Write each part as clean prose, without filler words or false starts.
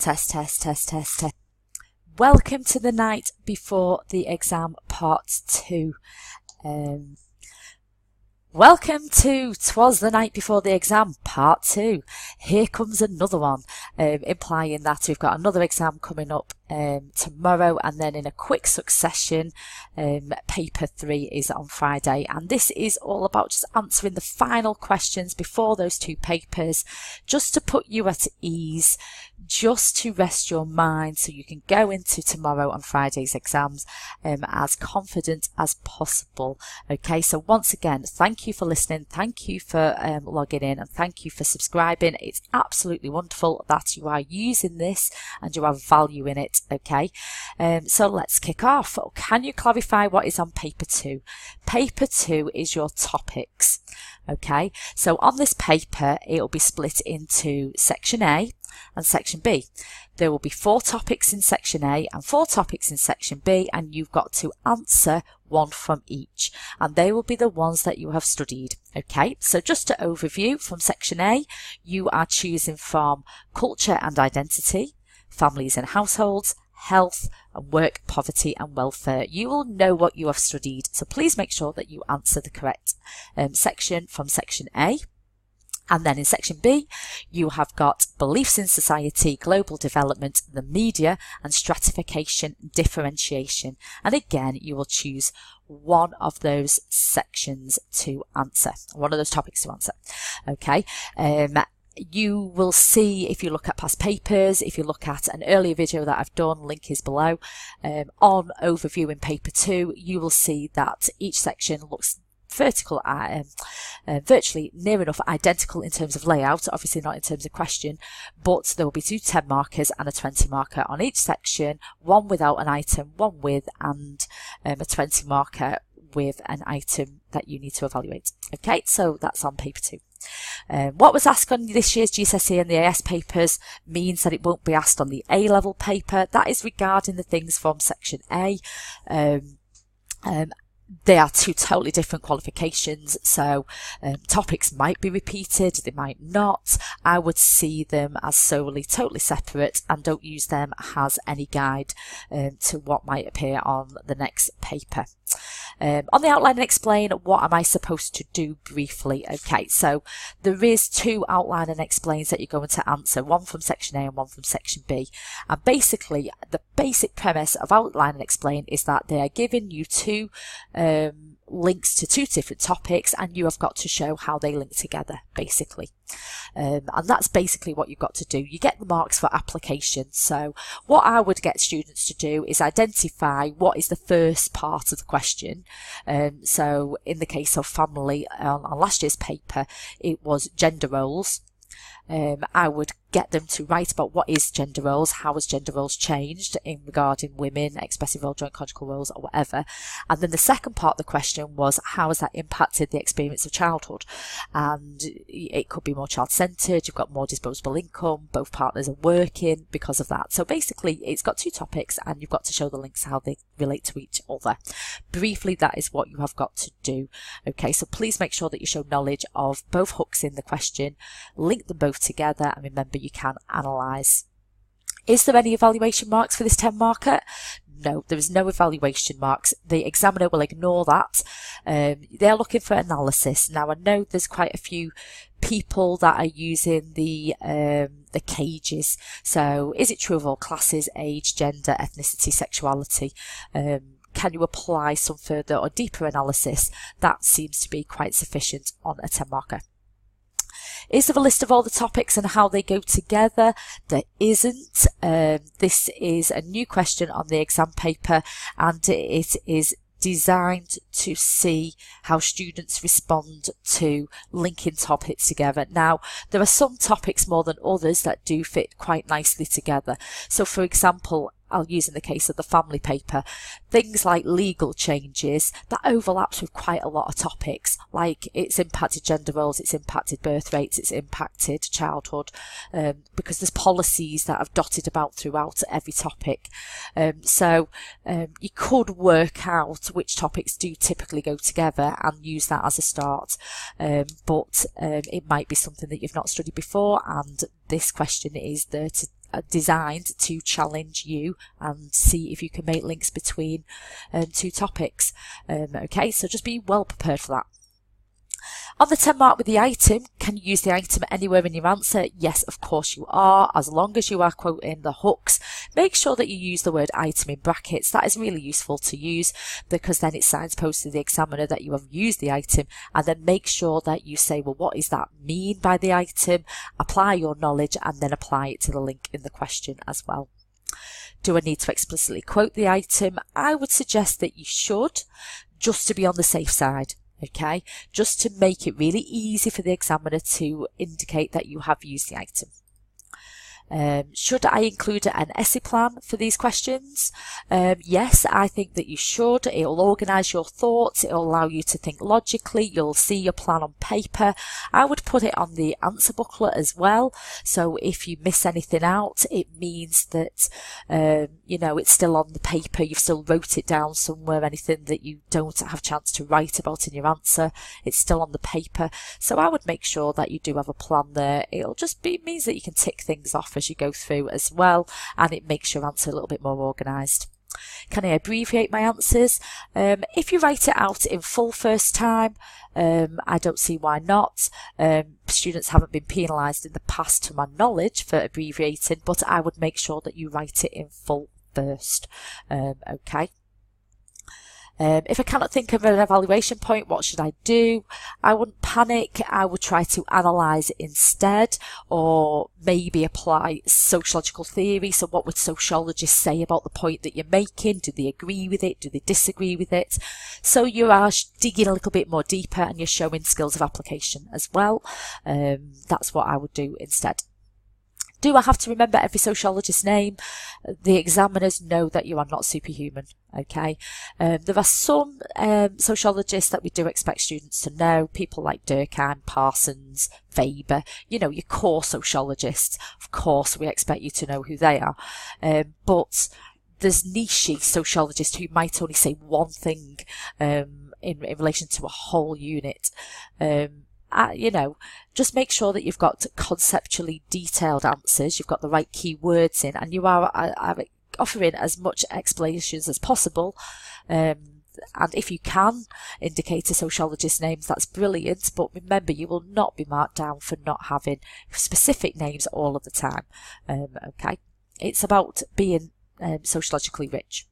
Test, test, test, test, test. Welcome to the night before the exam part 2. Welcome to Twas the Night Before the Exam Part 2. Here comes another one, implying that we've got another exam coming up tomorrow, and then in a quick succession, paper 3 is on Friday, and this is all about just answering the final questions before those 2 papers, just to put you at ease, just to rest your mind so you can go into tomorrow on Friday's exams as confident as possible. Okay, so once again, thank you for listening, thank you for logging in, and thank you for subscribing. It's absolutely wonderful that you are using this and you are valuing it. Okay, so let's kick off. Can you clarify what is on paper 2? Paper 2 is your topics. Okay, so on this paper it will be split into section A and section B. There will be 4 topics in section A and 4 topics in section B, and you've got to answer one from each, and they will be the ones that you have studied. Okay, so just to overview, from section A you are choosing from culture and identity, families and households, health and work, poverty and welfare. You will know what you have studied, so please make sure that you answer the correct section from section A. And then in section B, you have got beliefs in society, global development, the media, and stratification, differentiation. And again, you will choose one of those sections to answer, one of those topics to answer. Okay. You will see, if you look at past papers, if you look at an earlier video that I've done, link is below, on overview in paper 2, you will see that each section looks virtually near enough identical in terms of layout, obviously not in terms of question, but there will be 2 10 markers and a 20 marker on each section, one without an item, one with, and a 20 marker with an item that you need to evaluate. Okay, so that's on paper 2. What was asked on this year's GCSE and the AS papers means that it won't be asked on the A-level paper. That is regarding the things from section A. They are 2 totally different qualifications, so topics might be repeated, they might not. I would see them as solely totally separate and don't use them as any guide to what might appear on the next paper. On the outline and explain, what am I supposed to do briefly? Okay, so there is 2 outline and explains that you're going to answer, one from section A and one from section B. And basically, the basic premise of outline and explain is that they are giving you 2 links to 2 different topics, and you have got to show how they link together, basically. And that's basically what you've got to do. You get the marks for application. So what I would get students to do is identify what is the first part of the question. So in the case of family, on last year's paper, it was gender roles. I would get them to write about what is gender roles, how has gender roles changed in regarding women, expressive role, joint conjugal roles, or whatever. And then the second part of the question was, how has that impacted the experience of childhood? And it could be more child-centred, you've got more disposable income, both partners are working because of that. So basically, it's got 2 topics and you've got to show the links, how they relate to each other. Briefly, that is what you have got to do. Okay, so please make sure that you show knowledge of both hooks in the question, link them both together, and remember, you can analyse. Is there any evaluation marks for this 10 marker? No, there is no evaluation marks. The examiner will ignore that. They're looking for analysis. Now, I know there's quite a few people that are using the cages. So is it true of all classes, age, gender, ethnicity, sexuality? Can you apply some further or deeper analysis? That seems to be quite sufficient on a 10 marker. Is there a list of all the topics and how they go together? There isn't. This is a new question on the exam paper, and it is designed to see how students respond to linking topics together. Now, there are some topics more than others that do fit quite nicely together. So, for example, I'll use in the case of the family paper, things like legal changes, that overlaps with quite a lot of topics, like it's impacted gender roles, it's impacted birth rates, it's impacted childhood, because there's policies that have dotted about throughout every topic. So you could work out which topics do typically go together and use that as a start, but it might be something that you've not studied before, and this question is there to designed to challenge you and see if you can make links between two topics. Okay, so just be well prepared for that. On the 10 mark with the item, can you use the item anywhere in your answer? Yes, of course you are, as long as you are quoting the hooks. Make sure that you use the word item in brackets. That is really useful to use, because then it signposts to the examiner that you have used the item, and then make sure that you say, well, what does that mean by the item? Apply your knowledge and then apply it to the link in the question as well. Do I need to explicitly quote the item? I would suggest that you should, just to be on the safe side. Okay, just to make it really easy for the examiner to indicate that you have used the item. Should I include an essay plan for these questions? Yes, I think that you should. It will organise your thoughts. It will allow you to think logically. You'll see your plan on paper. I would put it on the answer booklet as well. So if you miss anything out, it means that, you know, it's still on the paper. You've still wrote it down somewhere. Anything that you don't have a chance to write about in your answer, it's still on the paper. So I would make sure that you do have a plan there. It'll just be, means that you can tick things off as you go through as well, and it makes your answer a little bit more organised. Can I abbreviate my answers? If you write it out in full first time, I don't see why not. Students haven't been penalised in the past to my knowledge for abbreviating, but I would make sure that you write it in full first. Okay. If I cannot think of an evaluation point, what should I do? I wouldn't panic. I would try to analyse it instead, or maybe apply sociological theory. So what would sociologists say about the point that you're making? Do they agree with it? Do they disagree with it? So you are digging a little bit more deeper and you're showing skills of application as well. That's what I would do instead. Do I have to remember every sociologist's name? The examiners know that you are not superhuman, okay? There are some sociologists that we do expect students to know, people like Durkheim, Parsons, Weber, you know, your core sociologists. Of course, we expect you to know who they are. But there's niche sociologists who might only say one thing in relation to a whole unit. You know, just make sure that you've got conceptually detailed answers, you've got the right keywords in, and you are offering as much explanations as possible. And if you can indicate a sociologist's names, that's brilliant. But remember, you will not be marked down for not having specific names all of the time. Okay, it's about being sociologically rich.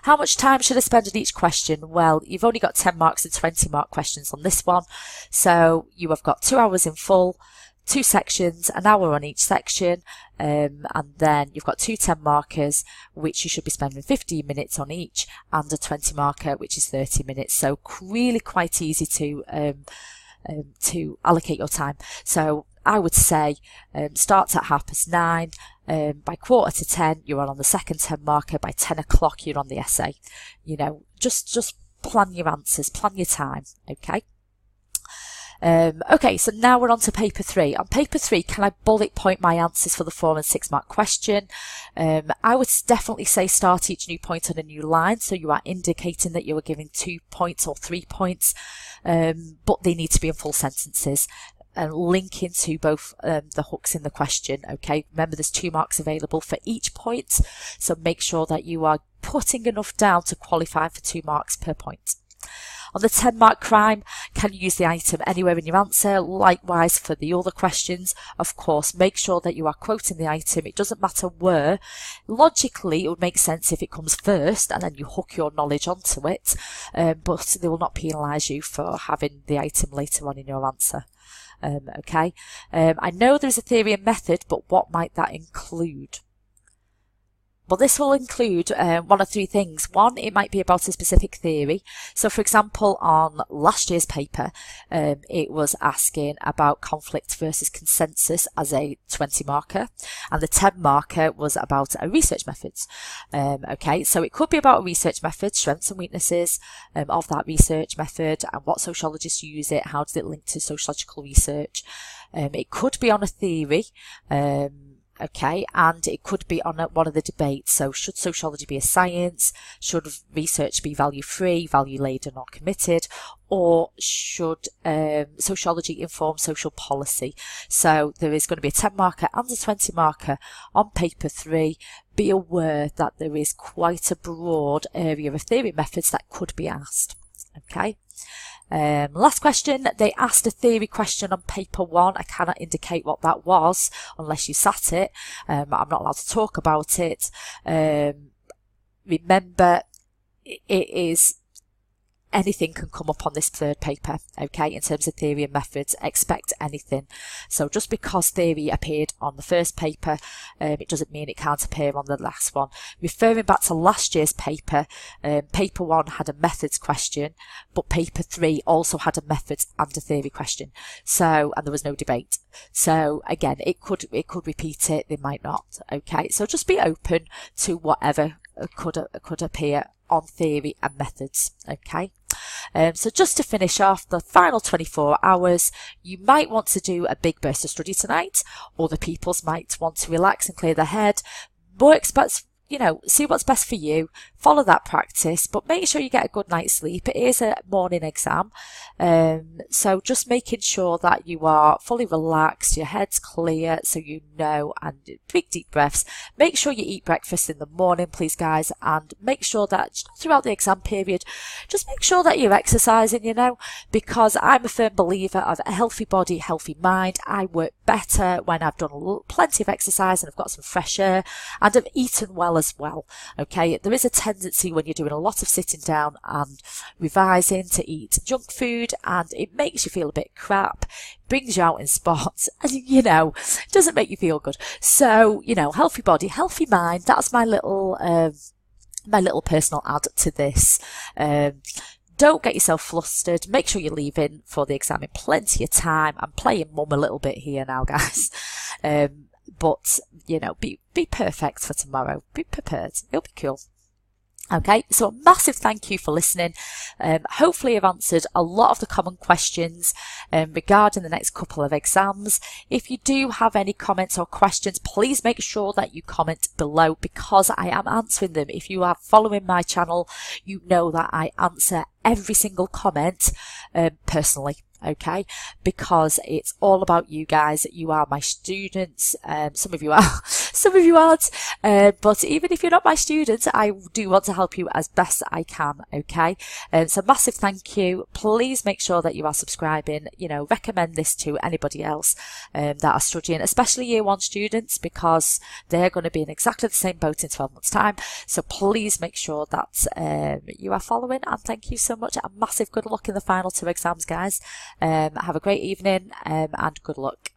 How much time should I spend on each question? Well, you've only got 10 marks and 20 mark questions on this one. So you have got 2 hours in full, 2 sections, an hour on each section, and then you've got 2 10 markers, which you should be spending 15 minutes on each, and a 20 marker, which is 30 minutes. So really quite easy to allocate your time. So I would say starts at 9:30. By 9:45, you're on the second 10 marker. By 10 o'clock, you're on the essay. You know, just plan your answers, plan your time. Okay. Okay, so now we're on to paper 3. On paper 3, can I bullet point my answers for the 4 and 6 mark question? I would definitely say start each new point on a new line. So you are indicating that you are giving 2 points or 3 points, but they need to be in full sentences. And link into both the hooks in the question. Okay, remember there's 2 marks available for each point, so make sure that you are putting enough down to qualify for 2 marks per point. On the 10 mark crime, can you use the item anywhere in your answer? Likewise for the other questions, of course, make sure that you are quoting the item. It doesn't matter where. Logically, it would make sense if it comes first and then you hook your knowledge onto it, but they will not penalise you for having the item later on in your answer. Okay, I know there's a theory and method, but what might that include? Well, this will include one of 3 things. One, it might be about a specific theory. So, for example, on last year's paper, it was asking about conflict versus consensus as a 20 marker, and the 10 marker was about a research methods. Okay, so it could be about a research method, strengths and weaknesses of that research method, and what sociologists use it, how does it link to sociological research. It could be on a theory. Okay, and it could be on one of the debates. So should sociology be a science? Should research be value-free, value-laden or committed? or should sociology inform social policy? So there is going to be a 10 marker and a 20 marker on paper 3. Be aware that there is quite a broad area of theory methods that could be asked. Okay. Last question, they asked a theory question on paper 1. I cannot indicate what that was unless you sat it. I'm not allowed to talk about it. Remember, it is anything can come up on this third paper, okay? In terms of theory and methods, expect anything. So just because theory appeared on the first paper, it doesn't mean it can't appear on the last one. Referring back to last year's paper, paper 1 had a methods question, but paper 3 also had a methods and a theory question. So, and there was no debate. So again, it could repeat it, they might not, okay? So just be open to whatever could appear on theory and methods, okay? So just to finish off, the final 24 hours, you might want to do a big burst of study tonight. Other people's might want to relax and clear their head. Works best, you know, see what's best for you. Follow that practice, but make sure you get a good night's sleep. It is a morning exam. So just making sure that you are fully relaxed, your head's clear, so you know, and big deep breaths. Make sure you eat breakfast in the morning, please guys, and make sure that throughout the exam period, just make sure that you're exercising, you know, because I'm a firm believer of a healthy body, healthy mind. I work better when I've done plenty of exercise and I've got some fresh air and I've eaten well as well. Okay, there is a tendency when you're doing a lot of sitting down and revising to eat junk food, and it makes you feel a bit crap, brings you out in spots, and you know, doesn't make you feel good. So, you know, healthy body, healthy mind, that's my little personal add to this. Don't get yourself flustered. Make sure you're leaving for the exam in plenty of time. I'm playing mum a little bit here now, guys. But, you know, be perfect for tomorrow. Be prepared. It'll be cool. Okay, so a massive thank you for listening. Hopefully I've answered a lot of the common questions regarding the next couple of exams. If you do have any comments or questions, please make sure that you comment below because I am answering them. If you are following my channel, you know that I answer every single comment personally. Okay, because it's all about you guys. You are my students. Some of you are, some of you aren't. But even if you're not my students, I do want to help you as best I can. Okay, so massive thank you. Please make sure that you are subscribing. You know, recommend this to anybody else that are studying, especially year 1 students, because they're going to be in exactly the same boat in 12 months' time. So please make sure that you are following. And thank you so much. A massive good luck in the final 2 exams, guys. Have a great evening and good luck.